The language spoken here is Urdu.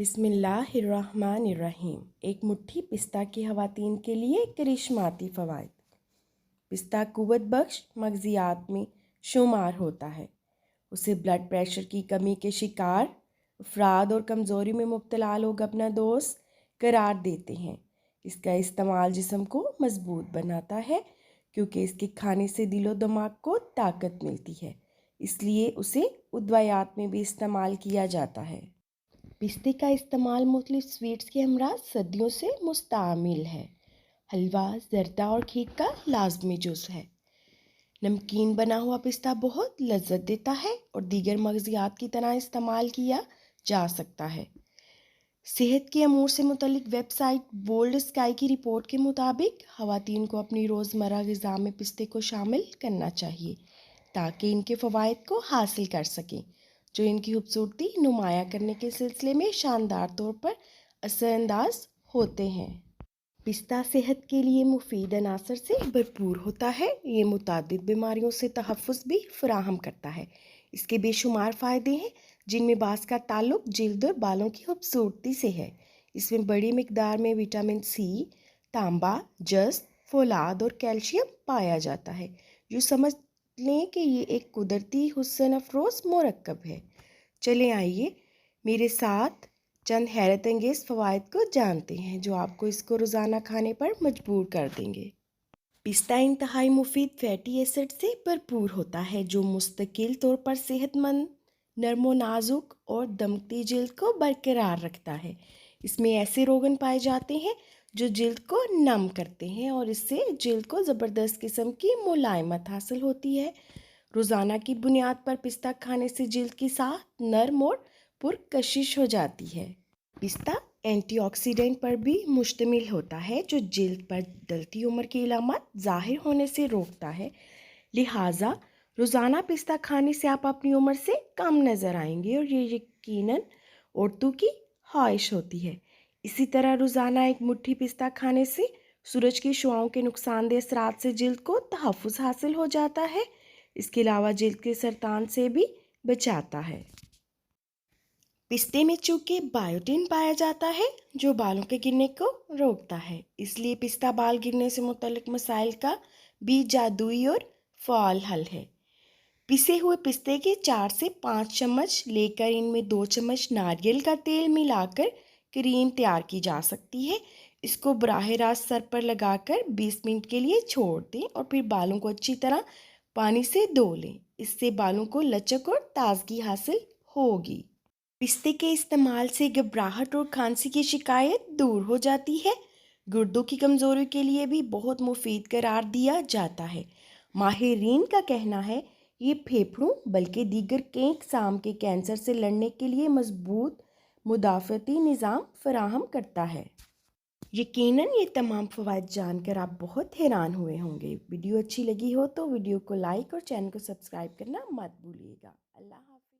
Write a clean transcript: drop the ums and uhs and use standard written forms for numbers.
بسم اللہ الرحمن الرحیم۔ ایک مٹھی پستہ کی خواتین کے لیے کرشماتی فوائد۔ پستہ قوت بخش مغزیات میں شمار ہوتا ہے۔ اسے بلڈ پریشر کی کمی کے شکار افراد اور کمزوری میں مبتلا لوگ اپنا دوست قرار دیتے ہیں۔ اس کا استعمال جسم کو مضبوط بناتا ہے کیونکہ اس کے کھانے سے دل و دماغ کو طاقت ملتی ہے، اس لیے اسے ادویات میں بھی استعمال کیا جاتا ہے۔ پستے کا استعمال مختلف سویٹس کے ہمراہ صدیوں سے مستعمل ہے۔ حلوہ، زردہ اور کیک کا لازمی جز ہے۔ نمکین بنا ہوا پستہ بہت لذت دیتا ہے اور دیگر مغزیات کی طرح استعمال کیا جا سکتا ہے۔ صحت کے امور سے متعلق ویب سائٹ بولڈ اسکائی کی رپورٹ کے مطابق خواتین کو اپنی روزمرہ غذا میں پستے کو شامل کرنا چاہیے تاکہ ان کے فوائد کو حاصل کر سکیں، جو ان کی خوبصورتی نمایاں کرنے کے سلسلے میں شاندار طور پر اثر انداز ہوتے ہیں۔ پستہ صحت کے لیے مفید عناصر سے بھرپور ہوتا ہے۔ یہ متعدد بیماریوں سے تحفظ بھی فراہم کرتا ہے۔ اس کے بے شمار فائدے ہیں جن میں بعض کا تعلق جلد اور بالوں کی خوبصورتی سے ہے۔ اس میں بڑی مقدار میں وٹامن سی، تانبا، جست، فولاد اور کیلشیم پایا جاتا ہے، جو سمجھ لیں کہ یہ ایک قدرتی حسن افروز مرکب ہے۔ چلیں آئیے میرے ساتھ چند حیرت انگیز فوائد کو جانتے ہیں جو آپ کو اس کو روزانہ کھانے پر مجبور کر دیں گے۔ پستہ انتہائی مفید فیٹی ایسڈ سے بھرپور ہوتا ہے جو مستقل طور پر صحت مند، نرم و نازک اور دمکتی جلد کو برقرار رکھتا ہے۔ اس میں ایسے روغن پائے جاتے ہیں جو جلد کو نم کرتے ہیں اور اس سے جلد کو زبردست قسم کی ملائمت حاصل ہوتی ہے۔ روزانہ کی بنیاد پر پستہ کھانے سے جلد کی ساخت نرم اور پرکشش ہو جاتی ہے۔ پستہ اینٹی آکسیڈنٹ پر بھی مشتمل ہوتا ہے جو جلد پر ڈھلتی عمر کی علامات ظاہر ہونے سے روکتا ہے۔ لہٰذا روزانہ پستہ کھانے سے آپ اپنی عمر سے کم نظر آئیں گے اور یہ یقیناً عورتوں کی خواہش ہوتی ہے۔ اسی طرح روزانہ ایک مٹھی پستہ کھانے سے سورج کی شعاؤں کے نقصان دہ اثرات سے جلد کو تحفظ حاصل ہو جاتا ہے۔ اس کے علاوہ جلد کے سرطان سے بھی بچاتا ہے۔ پستے میں چونکہ بائیوٹین پایا جاتا ہے جو بالوں کے گرنے کو روکتا ہے، اس لیے پستہ بال گرنے سے متعلق مسائل کا بھی جادوئی اور فعال حل ہے۔ پسے ہوئے پستے کے 4 سے 5 چمچ لے کر ان میں 2 چمچ ناریل کا تیل ملا کر کریم تیار کی جا سکتی ہے۔ اس کو براہ راست سر پر لگا کر 20 منٹ کے لیے چھوڑ دیں اور پھر بالوں کو اچھی طرح پانی سے دھو لیں۔ اس سے بالوں کو لچک اور تازگی حاصل ہوگی۔ پستے کے استعمال سے گھبراہٹ اور کھانسی کی شکایت دور ہو جاتی ہے۔ گردوں کی کمزوری کے لیے بھی بہت مفید قرار دیا جاتا ہے۔ ماہرین کا کہنا ہے یہ پھیپھڑوں بلکہ دیگر کئی اقسام کے کینسر سے لڑنے کے لیے مضبوط مدافعتی نظام فراہم کرتا ہے۔ یقیناً یہ تمام فوائد جان کر آپ بہت حیران ہوئے ہوں گے۔ ویڈیو اچھی لگی ہو تو ویڈیو کو لائک اور چینل کو سبسکرائب کرنا مت بھولیے گا۔ اللہ حافظ۔